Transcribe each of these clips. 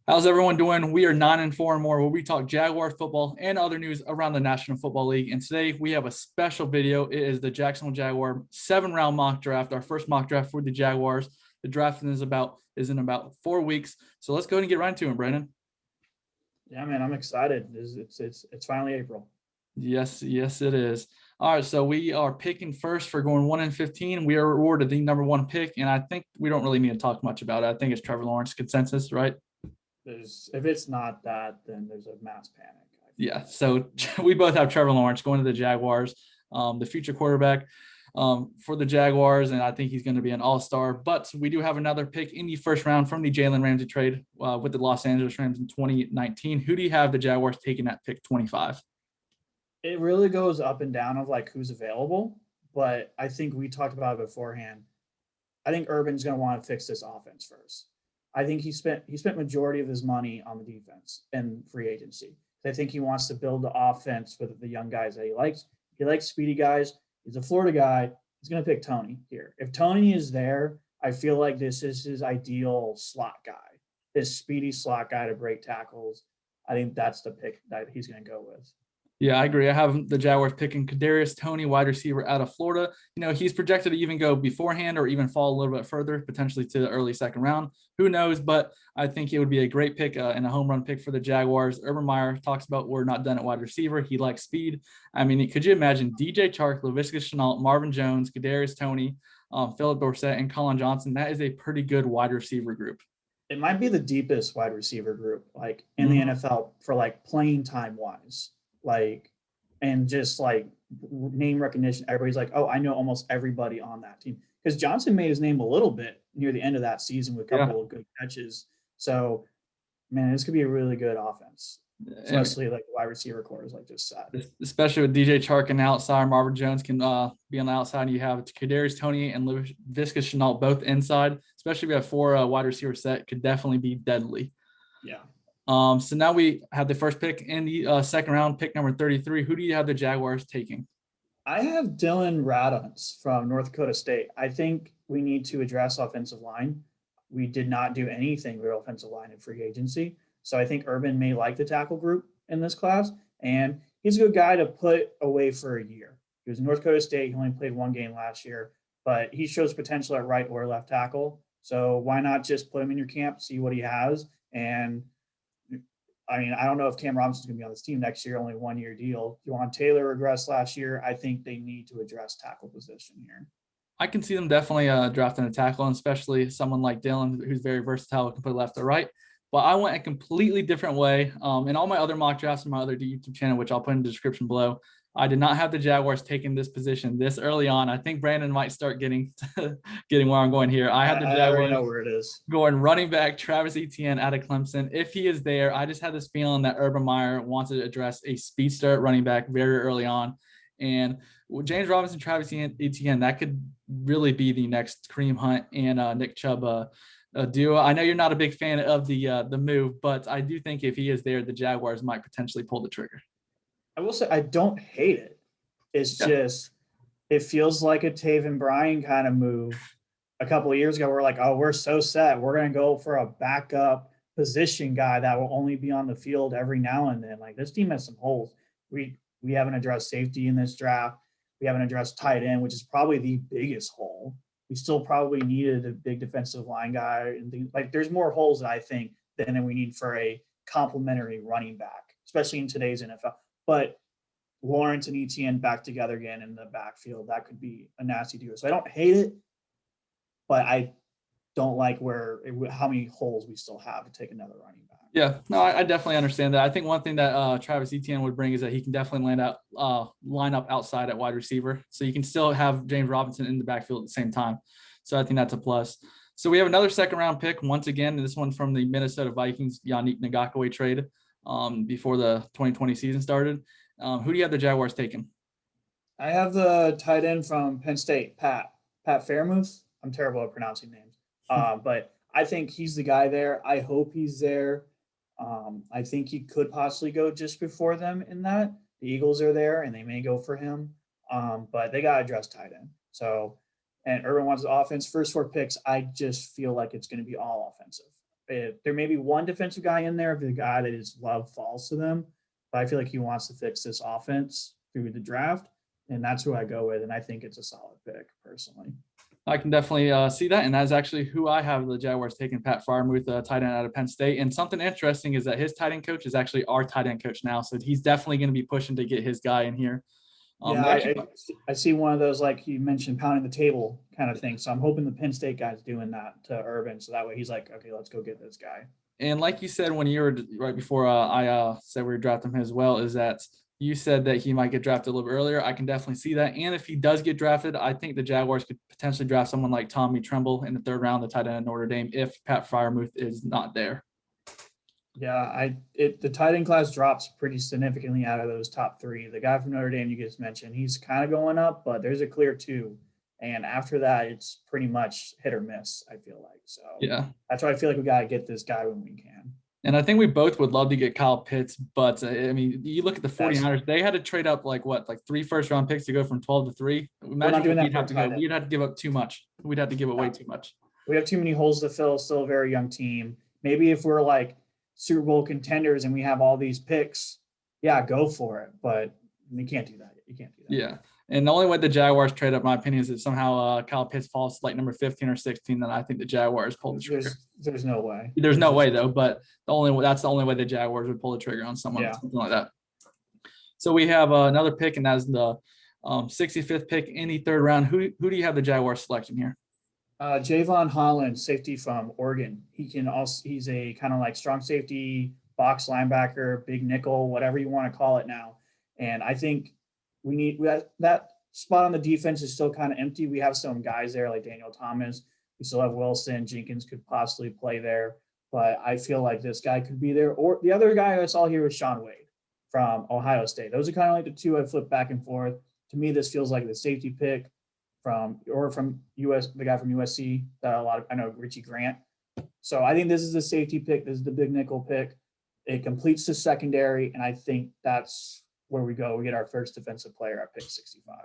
How's everyone doing? We are 9-4 and more, where we talk Jaguar football and other news around the National Football League. And today we have a special video. It is the Jacksonville Jaguar 7-round mock draft, our first mock draft for the Jaguars. The draft is in about 4 weeks. So let's go ahead and get right into it, Brandon. Yeah, man, I'm excited. It's finally April. Yes, it is. All right, so we are picking first for going 1-15. We are awarded the number one pick, and I think we don't really need to talk much about it. I think it's Trevor Lawrence consensus, right? If it's not that, then there's a mass panic. Yeah, so we both have Trevor Lawrence going to the Jaguars, the future quarterback for the Jaguars, and I think he's going to be an all-star. But we do have another pick in the first round from the Jalen Ramsey trade with the Los Angeles Rams in 2019. Who do you have the Jaguars taking at pick 25? It really goes up and down of like who's available, but I think we talked about it beforehand. I think Urban's going to want to fix this offense first. I think he spent majority of his money on the defense and free agency. I think he wants to build the offense with the young guys that he likes. He likes speedy guys. He's a Florida guy. He's going to pick Tony here. If Tony is there, I feel like this is his ideal slot guy, this speedy slot guy to break tackles. I think that's the pick that he's going to go with. Yeah, I agree. I have the Jaguars picking Kadarius Toney, wide receiver out of Florida. You know, he's projected to even go beforehand or even fall a little bit further, potentially to the early second round. Who knows? But I think it would be a great pick and a home run pick for the Jaguars. Urban Meyer talks about we're not done at wide receiver. He likes speed. I mean, could you imagine DJ Chark, Laviska Shenault, Marvin Jones, Kadarius Toney, Philip Dorsett, and Colin Johnson? That is a pretty good wide receiver group. It might be the deepest wide receiver group like in the NFL for like playing time wise, like and just like name recognition. Everybody's like, oh, I know almost everybody on that team because Johnson made his name a little bit near the end of that season with a couple of good catches. So, man, this could be a really good offense, especially like the wide receiver core is like just set. Especially with DJ Chark on the outside, Marvin Jones can be on the outside. You have Kadarius Toney and Laviska Shenault both inside. Especially if you have four wide receiver set, could definitely be deadly. Yeah. So now we have the first pick in the second round, pick number 33. Who do you have the Jaguars taking? I have Dylan Radunz from North Dakota State. I think we need to address offensive line. We did not do anything with offensive line in free agency. So I think Urban may like the tackle group in this class. And he's a good guy to put away for a year. He was in North Dakota State. He only played one game last year, but he shows potential at right or left tackle. So why not just put him in your camp, see what he has? And I mean, I don't know if Cam Robinson's going to be on this team next year, only 1 year deal. Juwan Taylor regressed last year. I think they need to address tackle position here. I can see them definitely drafting a tackle, and especially someone like Dylan, who's very versatile, can play left or right. But I went a completely different way. In all my other mock drafts and my other YouTube channel, which I'll put in the description below, I did not have the Jaguars taking this position this early on. I think Brandon might start getting where I'm going here. I had the Jaguars. I already know where it is. Going running back Travis Etienne out of Clemson. If he is there, I just had this feeling that Urban Meyer wants to address a speedster running back very early on. And James Robinson, Travis Etienne, that could really be the next Kareem Hunt and Nick Chubb duo. I know you're not a big fan of the move, but I do think if he is there, the Jaguars might potentially pull the trigger. I will say I don't hate it. It's just it feels like a Taven Bryan kind of move. A couple of years ago, we're like, oh, we're so set. We're going to go for a backup position guy that will only be on the field every now and then. Like this team has some holes. We haven't addressed safety in this draft. We haven't addressed tight end, which is probably the biggest hole. We still probably needed a big defensive line guy and things like. There's more holes that I think than we need for a complementary running back, especially in today's NFL. But Lawrence and Etienne back together again in the backfield, that could be a nasty duo. So I don't hate it, but I don't like how many holes we still have to take another running back. Yeah, no, I definitely understand that. I think one thing that Travis Etienne would bring is that he can definitely line up outside at wide receiver. So you can still have James Robinson in the backfield at the same time. So I think that's a plus. So we have another second round pick once again. This one from the Minnesota Vikings, Yannick Ngakoue trade before the 2020 season started. Who do you have the Jaguars taking? I have the tight end from Penn State, Pat Fairmouth. I'm terrible at pronouncing names, but I think he's the guy there. I hope he's there. I think he could possibly go just before them in that. The Eagles are there, and they may go for him, but they got to address tight end. So, and Urban wants the offense. First four picks, I just feel like it's going to be all offensive. there may be one defensive guy in there, the guy that his love falls to them, but I feel like he wants to fix this offense through the draft, and that's who I go with, and I think it's a solid pick personally. I can definitely see that, and that's actually who I have the Jaguars taking, Pat Freiermuth, tight end out of Penn State. And something interesting is that his tight end coach is actually our tight end coach now, so he's definitely going to be pushing to get his guy in here. I see one of those, like you mentioned, pounding the table kind of thing. So I'm hoping the Penn State guy's doing that to Urban, so that way he's like, okay, let's go get this guy. And like you said when you were right before I said we were drafting him as well, is that you said that he might get drafted a little bit earlier. I can definitely see that. And if he does get drafted, I think the Jaguars could potentially draft someone like Tommy Tremble in the 3rd round, the tight end of Notre Dame, if Pat Freiermuth is not there. Yeah, the tight end class drops pretty significantly out of those top 3. The guy from Notre Dame you just mentioned, he's kind of going up, but there's a clear 2. And after that, it's pretty much hit or miss, I feel like. So yeah, that's why I feel like we got to get this guy when we can. And I think we both would love to get Kyle Pitts, but I mean, you look at the 49ers, they had to trade up like 3 first-round picks to go from 12 to 3. Imagine we'd have to give up too much. We'd have to give away too much. We have too many holes to fill, still a very young team. Maybe if we're like Super Bowl contenders and we have all these picks, yeah, go for it. But you can't do that. You can't do that. Yeah. And the only way the Jaguars trade up, my opinion, is that somehow Kyle Pitts falls to like number 15 or 16. Then I think the Jaguars pull the trigger. There's no way. There's no way though. But that's the only way the Jaguars would pull the trigger on someone, something like that. So we have another pick, and that's the 65th pick in the 3rd round. Who do you have the Jaguars selecting here? Javon Holland, safety from Oregon. He's a kind of like strong safety, box linebacker, big nickel, whatever you want to call it now. And I think that spot on the defense is still kind of empty. We have some guys there like Daniel Thomas. We still have Wilson. Jenkins could possibly play there, but I feel like this guy could be there. Or the other guy I saw here was Sean Wade from Ohio State. Those are kind of like the 2 I flip back and forth. To me, this feels like the safety pick from US, the guy from USC that I know Richie Grant. So I think this is the safety pick. This is the big nickel pick. It completes the secondary, and I think that's where we go. We get our first defensive player at pick 65.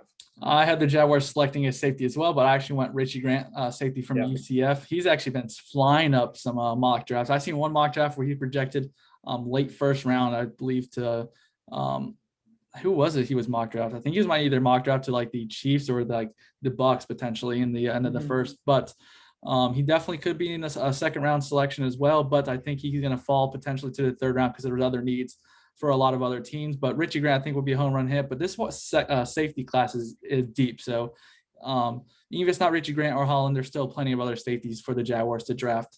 I had the Jaguars selecting a safety as well, but I actually went Richie Grant, safety from UCF. He's actually been flying up some mock drafts. I've seen one mock draft where he projected late 1st round, I believe, to who was it? He was mock draft. I think he was either mock draft to like the Chiefs or like the Bucks potentially in the end of the 1st. But he definitely could be in a 2nd round selection as well. But I think he's going to fall potentially to the 3rd round because there's other needs for a lot of other teams. But Richie Grant, I think, will be a home run hit. But this safety class is deep. So even if it's not Richie Grant or Holland, there's still plenty of other safeties for the Jaguars to draft.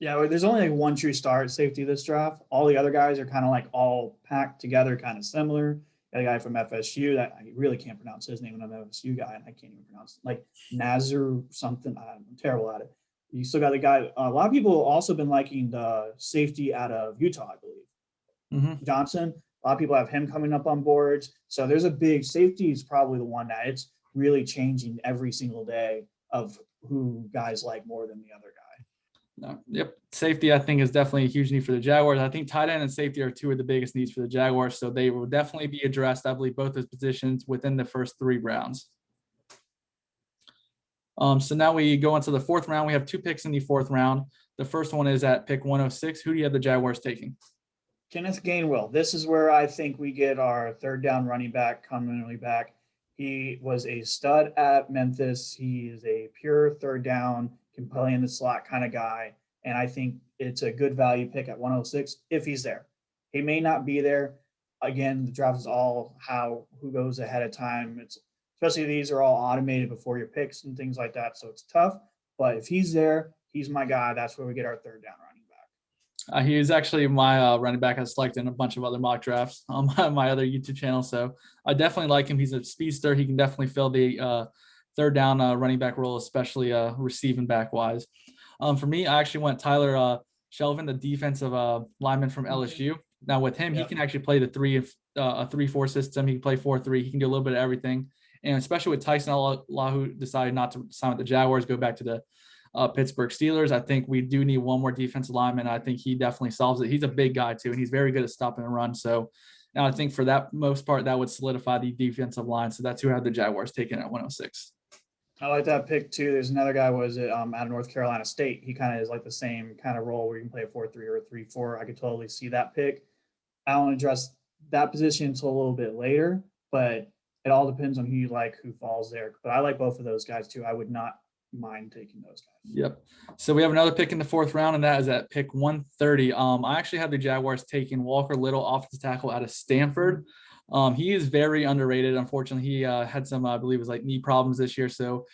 Yeah, there's only like one true star at safety this draft. All the other guys are kind of like all packed together, kind of similar. Got a guy from FSU that I really can't pronounce his name, and I'm an FSU guy, and I can't even pronounce it. Like Nazar something. I'm terrible at it. You still got the guy. A lot of people have also been liking the safety out of Utah, I believe. Johnson. A lot of people have him coming up on boards. So there's a big safety is probably the one that it's really changing every single day of who guys like more than the other guy. Yep. Safety, I think, is definitely a huge need for the Jaguars. I think tight end and safety are 2 of the biggest needs for the Jaguars. So they will definitely be addressed, I believe, both those positions within the first 3 rounds. So now we go into the 4th round. We have 2 picks in the 4th round. The first one is at pick 106. Who do you have the Jaguars taking? Kenneth Gainwell. This is where I think we get our 3rd down running back, commonly back. He was a stud at Memphis. He is a pure 3rd down, can play in the slot kind of guy. And I think it's a good value pick at 106 if he's there. He may not be there. Again, the draft is all who goes ahead of time. It's especially these are all automated before your picks and things like that. So it's tough. But if he's there, he's my guy. That's where we get our 3rd down running back. He is actually my running back I selected in a bunch of other mock drafts on my other YouTube channel. So I definitely like him. He's a speedster. He can definitely fill the 3rd down running back role, especially receiving back wise. For me, I actually went Tyler Shelvin, the defensive lineman from LSU. Now with him, he can actually play the 3-4 system. He can play 4-3. He can do a little bit of everything. And especially with Tyson Allah, who decided not to sign with the Jaguars, go back to the Pittsburgh Steelers. I think we do need one more defensive lineman. I think he definitely solves it. He's a big guy too, and he's very good at stopping and run. So now I think for that most part, that would solidify the defensive line. So that's who I have the Jaguars taking at 106. I like that pick too. There's another guy, was it out of North Carolina State? He kind of is like the same kind of role where you can play a 4-3 or a 3-4. I could totally see that pick. I don't address that position until a little bit later, but it all depends on who you like, who falls there. But I like both of those guys too. I would not mind taking those guys. Yep. So we have another pick in the fourth round, and that is at pick 130. I actually have the Jaguars taking Walker Little, offensive tackle out of Stanford. He is very underrated. Unfortunately, he had some, I believe, it was like knee problems this year. So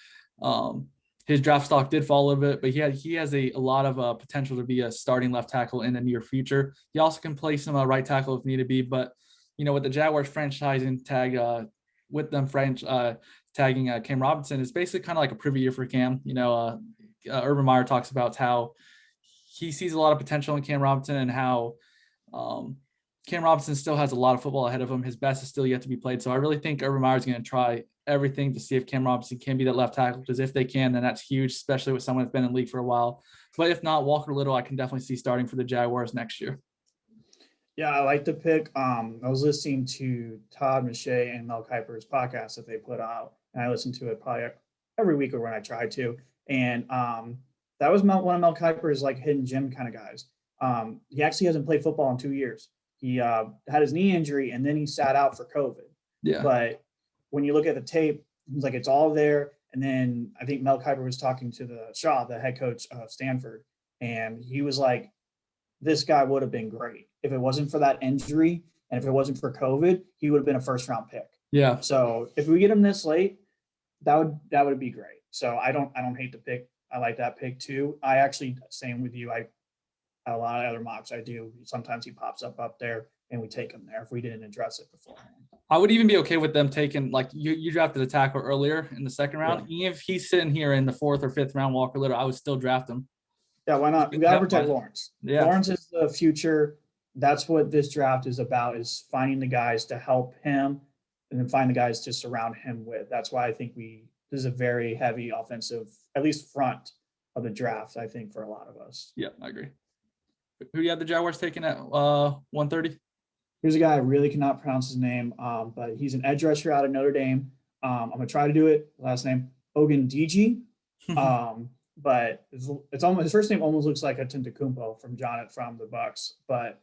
his draft stock did fall a little bit, but he has a lot of potential to be a starting left tackle in the near future. He also can play some right tackle if need to be. But with the Jaguars franchising tag, with them tagging Cam Robinson, is basically kind of like a preview year for Cam. Urban Meyer talks about how he sees a lot of potential in Cam Robinson and how Cam Robinson still has a lot of football ahead of him. His best is still yet to be played. So I really think Urban Meyer is going to try everything to see if Cam Robinson can be that left tackle, because if they can, then that's huge, especially with someone that's been in the league for a while. But if not, Walker Little, I can definitely see starting for the Jaguars next year. Yeah, I like the pick. I was listening to Todd Mache and Mel Kiper's podcast that they put out, and I listened to it probably every week or when I try to. And that was one of Mel Kiper's like hidden gem kind of guys. He actually hasn't played football in 2 years. He had his knee injury, and then he sat out for COVID. Yeah. But when you look at the tape, it's like it's all there. And then I think Mel Kiper was talking to the head coach of Stanford, and he was like, this guy would have been great. If it wasn't for that injury and if it wasn't for COVID, he would have been a first round pick. Yeah. So if we get him this late, that would be great. So I don't hate the pick. I like that pick too. I actually, same with you. I a lot of other mocks I do. Sometimes he pops up there and we take him there if we didn't address it beforehand. I would even be okay with them taking, like you drafted a tackle earlier in the second round. Yeah. Even if he's sitting here in the fourth or fifth round, Walker Little, I would still draft him. Yeah, why not? We got to protect Lawrence. Yeah. Lawrence is the future. That's what this draft is about, is finding the guys to help him and then find the guys to surround him with. That's why I think this is a very heavy offensive, at least front of the draft, I think, for a lot of us. Yeah, I agree. Who do you have the Jaguars taking at 130? Here's a guy I really cannot pronounce his name, but he's an edge rusher out of Notre Dame. I'm going to try to do it. Last name, Ogundiji. But it's almost, his first name almost looks like a Tentacumpo from the Bucks. But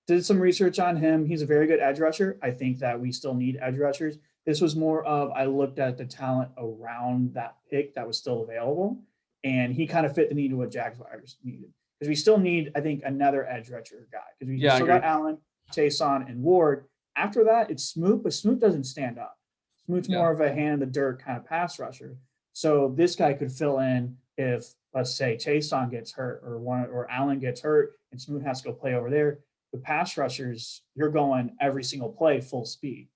did some research on him. He's a very good edge rusher. I think that we still need edge rushers. This was more of, I looked at the talent around that pick that was still available, and he kind of fit the need of what Jaguars needed. Because we still need, I think, another edge rusher guy. Because we still got Allen, Chason, and Ward. After that, it's Smoot, but Smoot doesn't stand up. Smoot's more of a hand in the dirt kind of pass rusher. So this guy could fill in if, let's say, Chason gets hurt or Allen gets hurt and Smoot has to go play over there. The pass rushers, you're going every single play full speed.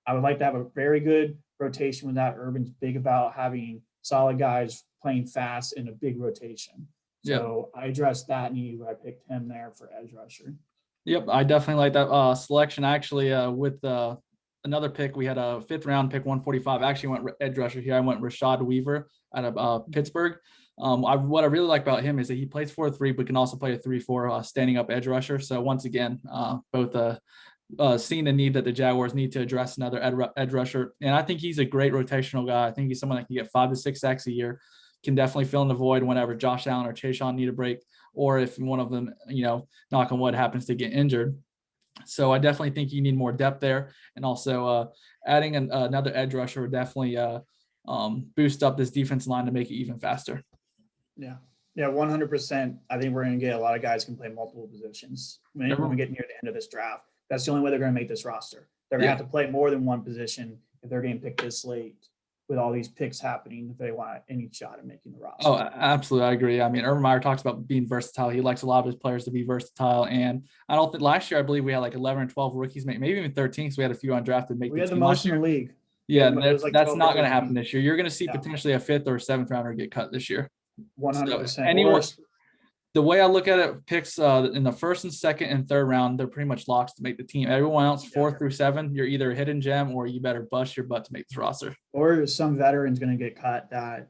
I would like to have a very good rotation with that. Urban's big about having solid guys playing fast in a big rotation. So I addressed that need. I picked him there for edge rusher. Yep, I definitely like that selection. Actually, with another pick, we had a fifth round pick, 145. I actually went edge rusher here. I went Rashad Weaver out of Pittsburgh. What I really like about him is that he plays 4-3, but can also play a 3-4 standing up edge rusher. So once again, both seeing the need that the Jaguars need to address another edge rusher. And I think he's a great rotational guy. I think he's someone that can get 5 to 6 sacks a year, can definitely fill in the void whenever Josh Allen or Chason need a break, or if one of them, knock on wood, happens to get injured. So I definitely think you need more depth there. And also adding another edge rusher would definitely boost up this defense line to make it even faster. Yeah, 100%. I think we're going to get a lot of guys who can play multiple positions when we get near the end of this draft. That's the only way they're going to make this roster. They're going to have to play more than one position if they're getting picked this late, with all these picks happening, if they want any shot at making the roster. Oh, absolutely. I agree. I mean, Urban Meyer talks about being versatile. He likes a lot of his players to be versatile. And I don't think last year, I believe we had like 11 or 12 rookies, maybe even 13. Because we had a few undrafted. We had the most in the league. Yeah, that's not going to happen this year. You're going to see potentially a 5th or 7th rounder get cut this year. 100%. So anyone, the way I look at it, picks in the first and second and third round, they're pretty much locks to make the team. Everyone else, 4 through 7, you're either a hidden gem or you better bust your butt to make this roster. Or some veterans going to get cut that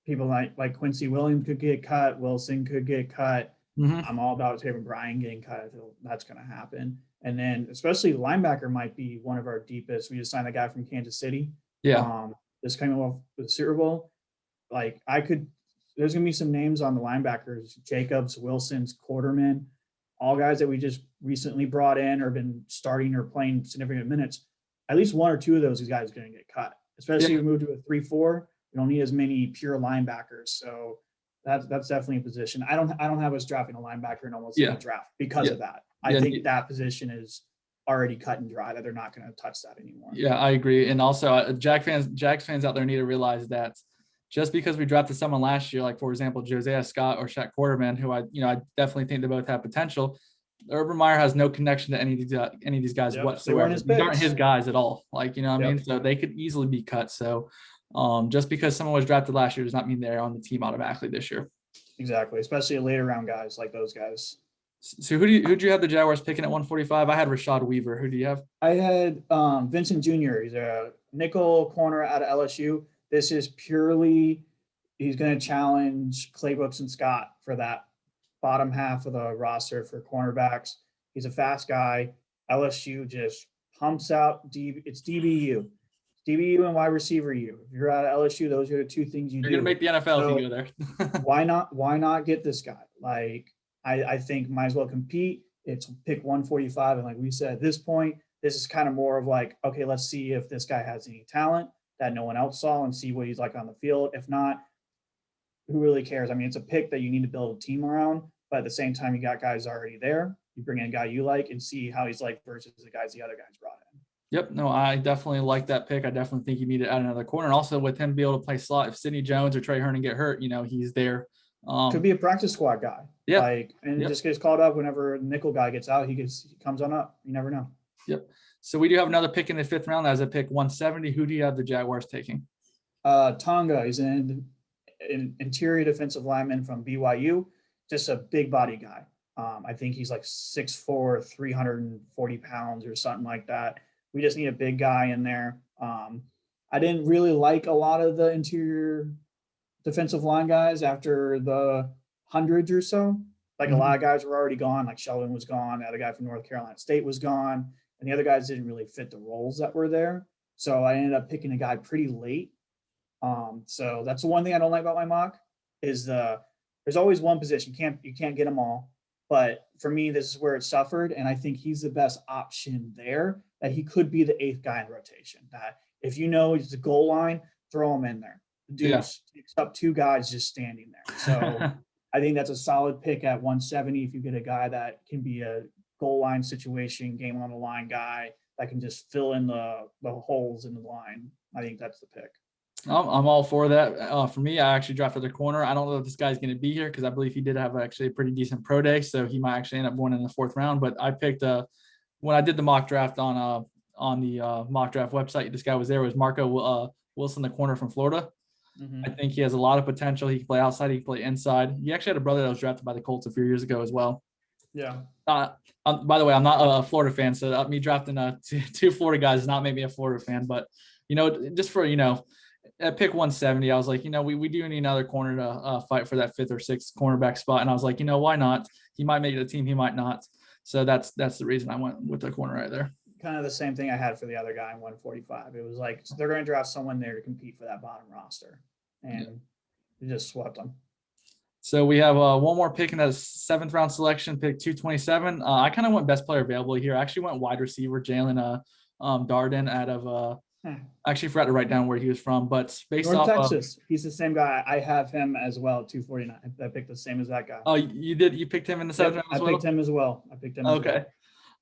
people like Quincy Williams could get cut, Wilson could get cut. Mm-hmm. I'm all about Taven Bryan getting cut. I feel that's going to happen. And then especially linebacker might be one of our deepest. We just signed a guy from Kansas City. Yeah. this coming off the Super Bowl, like there's going to be some names on the linebackers, Jacobs, Wilson's, Quarterman, all guys that we just recently brought in or been starting or playing significant minutes. At least one or two of those guys are going to get cut, especially if we move to a 3-4. We don't need as many pure linebackers. So that's definitely a position. I don't have us drafting a linebacker in almost any draft because of that. I think that position is already cut and dry, that they're not going to touch that anymore. Yeah, I agree. And also Jags fans out there need to realize that just because we drafted someone last year, like for example, Josiah Scott or Shaq Quarterman, who I definitely think they both have potential. Urban Meyer has no connection to any of these guys whatsoever. These aren't his guys at all. Like, you know what I mean? So they could easily be cut. So just because someone was drafted last year does not mean they're on the team automatically this year. Exactly, especially later round guys like those guys. So who'd you have the Jaguars picking at 145? I had Rashad Weaver. Who do you have? I had Vincent Jr. He's a nickel corner out of LSU. This is purely he's going to challenge Claybrooks and Scott for that bottom half of the roster for cornerbacks. He's a fast guy. LSU just pumps out it's DBU. DBU and wide receiver U. If you're out of LSU, those are the two things you do. You're going to make the NFL if you go there. Why not get this guy? Like, I think might as well compete. It's pick 145. And like we said, at this point, this is kind of more of like, okay, let's see if this guy has any talent that no one else saw and see what he's like on the field. If not, who really cares? I mean, it's a pick that you need to build a team around, but at the same time, you got guys already there. You bring in a guy you like and see how he's like versus the guys the other guys brought in. Yep. No, I definitely like that pick. I definitely think you need to add another corner. And also with him be able to play slot, if Sidney Jones or Trey Herndon get hurt, he's there. Could be a practice squad guy. Yeah. Just gets called up whenever nickel guy gets out. He comes on up. You never know. Yep. So we do have another pick in the 5th round. As a pick 170. Who do you have the Jaguars taking? Tonga is an interior defensive lineman from BYU. Just a big body guy. I think he's like 6'4", 340 pounds or something like that. We just need a big guy in there. I didn't really like a lot of the interior defensive line guys after the hundreds or so. Like a lot of guys were already gone. Like Sheldon was gone. The other guy from North Carolina State was gone. And the other guys didn't really fit the roles that were there. So I ended up picking a guy pretty late. So that's the one thing I don't like about my mock is there's always one position. You can't get them all. But for me, this is where it suffered. And I think he's the best option there, that he could be the 8th guy in rotation. That if it's the goal line, throw him in there. The dude's up 2 guys just standing there. So I think that's a solid pick at 170 if you get a guy that can be a goal line situation, game on the line guy that can just fill in the holes in the line. I think that's the pick. I'm all for that. For me, I actually drafted a corner. I don't know if this guy's going to be here because I believe he did have actually a pretty decent pro day, so he might actually end up going in the 4th round. But I picked when I did the mock draft on the mock draft website, this guy was Marco Wilson, the corner from Florida. I think he has a lot of potential. He can play outside. He can play inside. He actually had a brother that was drafted by the Colts a few years ago as well. Yeah. By the way, I'm not a Florida fan, so me drafting two Florida guys does not make me a Florida fan. But just for at pick 170, I was like, we do need another corner to fight for that 5th or 6th cornerback spot, and I was like, why not? He might make the team, he might not. So that's the reason I went with the corner right there. Kind of the same thing I had for the other guy in 145. It was like they're going to draft someone there to compete for that bottom roster, and they just swept them. So we have one more pick in that 7th round selection, pick 227. I kind of went best player available here. I actually went wide receiver Jalen Darden out of I actually forgot to write down where he was from, but based North off Texas. He's the same guy. I have him as well, 249. I picked the same as that guy. Oh, you did? You picked him in the 7th round as well? I picked him as well. Okay.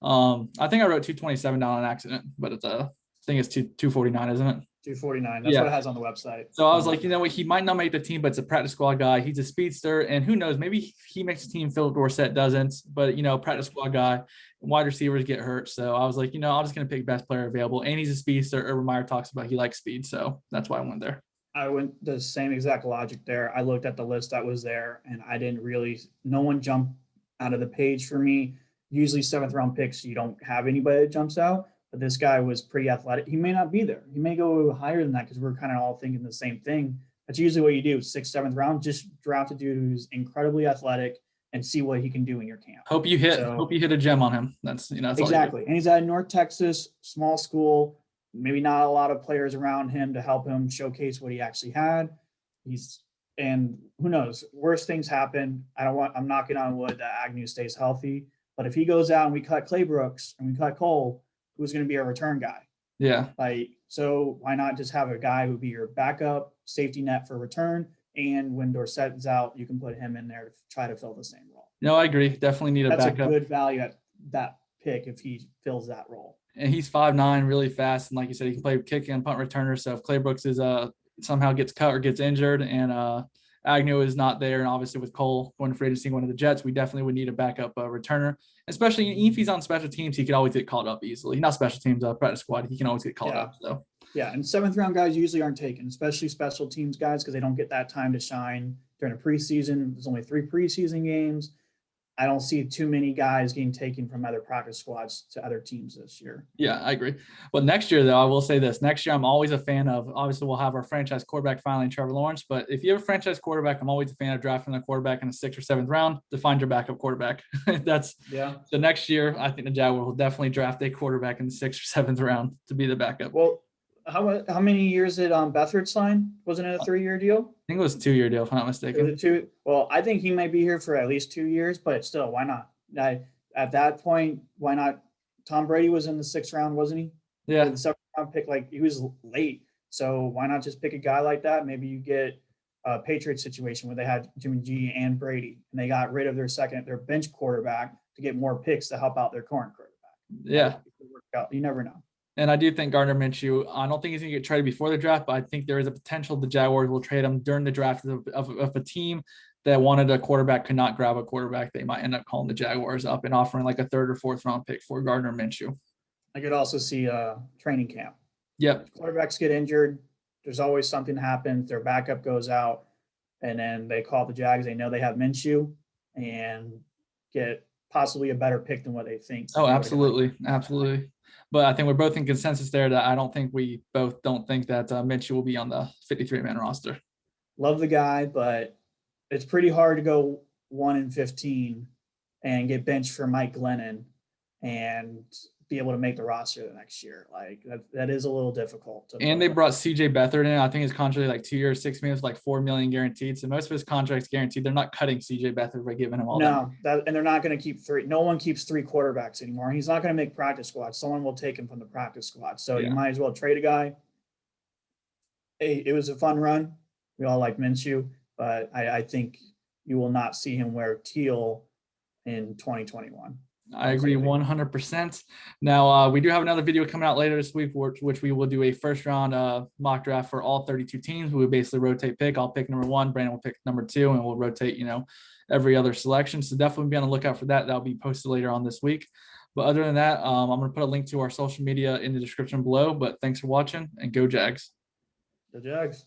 I think I wrote 227 down on accident, but it's I think it's 249, isn't it? 249. That's what it has on the website. So I was like, what? He might not make the team, but it's a practice squad guy. He's a speedster, and who knows? Maybe he makes the team. Philip Dorsett doesn't, but practice squad guy. Wide receivers get hurt, so I was like, I'm just gonna pick best player available, and he's a speedster. Urban Meyer talks about he likes speed, so that's why I went there. I went the same exact logic there. I looked at the list that was there, and I didn't really. No one jumped out of the page for me. Usually 7th round picks, you don't have anybody that jumps out. But this guy was pretty athletic. He may not be there. He may go higher than that because we're kind of all thinking the same thing. That's usually what you do. 6th, 7th round, just draft a dude who's incredibly athletic and see what he can do in your camp. Hope you hit a gem on him. That's exactly. And he's at North Texas, small school. maybe not a lot of players around him to help him showcase what he actually had. And who knows, worse things happen. I'm knocking on wood that Agnew stays healthy, but if he goes out and we cut Clay Brooks and we cut Cole, who's going to be our return guy? Yeah. So why not just have a guy who be your backup safety net for return? And when Dorsett is out, you can put him in there to try to fill the same role. No, I agree. Definitely need a backup. That's a good value at that pick if he fills that role. And he's 5'9", really fast, and like you said, he can play kick and punt returner. So if Clay Brooks is somehow gets cut or gets injured, and Agnew is not there, and obviously with Cole going to free agency going to the Jets, we definitely would need a backup returner. Especially if he's on special teams, he could always get called up easily. Not special teams, practice squad. He can always get called up. So yeah, and 7th round guys usually aren't taken, especially special teams guys, because they don't get that time to shine during a preseason. There's only 3 preseason games. I don't see too many guys getting taken from other practice squads to other teams this year. Yeah, I agree. Well, next year, though, I will say this. Next year, I'm always a fan of, obviously, we'll have our franchise quarterback finally, Trevor Lawrence. But if you have a franchise quarterback, I'm always a fan of drafting a quarterback in the 6th or 7th round to find your backup quarterback. So next year, I think the Jaguars will definitely draft a quarterback in the 6th or 7th round to be the backup. Well, how many years did Beathard sign? Wasn't it a 3-year deal? I think it was a 2-year deal, if I'm not mistaken. Was it 2? Well, I think he might be here for at least 2 years, but still, why not? At that point, why not? Tom Brady was in the 6th round, wasn't he? Yeah. The 7th round pick, he was late. So why not just pick a guy like that? Maybe you get a Patriots situation where they had Jimmy G and Brady, and they got rid of their bench quarterback to get more picks to help out their current quarterback. Yeah. You never know. And I do think Gardner Minshew, I don't think he's going to get traded before the draft, but I think there is a potential the Jaguars will trade him during the draft of a team that wanted a quarterback, could not grab a quarterback. They might end up calling the Jaguars up and offering like a 3rd or 4th round pick for Gardner Minshew. I could also see a training camp. Yep. Quarterbacks get injured. There's always something happens. Their backup goes out, and then they call the Jags. They know they have Minshew and get possibly a better pick than what they think. Oh, absolutely. Absolutely. But I think we're both in consensus there that I don't think we both don't think that Minshew will be on the 53-man roster. Love the guy, but it's pretty hard to go 1-15 and get benched for Mike Glennon and be able to make the roster the next year. That is a little difficult. And they brought CJ Beathard in. I think his contract like 2 years, $6 million, like $4 million guaranteed. So most of his contract's guaranteed. They're not cutting CJ Beathard by giving him all that. And they're not going to keep 3. No one keeps 3 quarterbacks anymore. He's not going to make practice squad. Someone will take him from the practice squad. So you might as well trade a guy. Hey, it was a fun run. We all like Minshew, but I think you will not see him wear teal in 2021. I agree 100%. Now, we do have another video coming out later this week, which we will do a 1st round mock draft for all 32 teams. We will basically rotate pick. I'll pick number 1, Brandon will pick number 2, and we'll rotate, every other selection. So definitely be on the lookout for that. That'll be posted later on this week. But other than that, I'm going to put a link to our social media in the description below. But thanks for watching, and go Jags. Go Jags.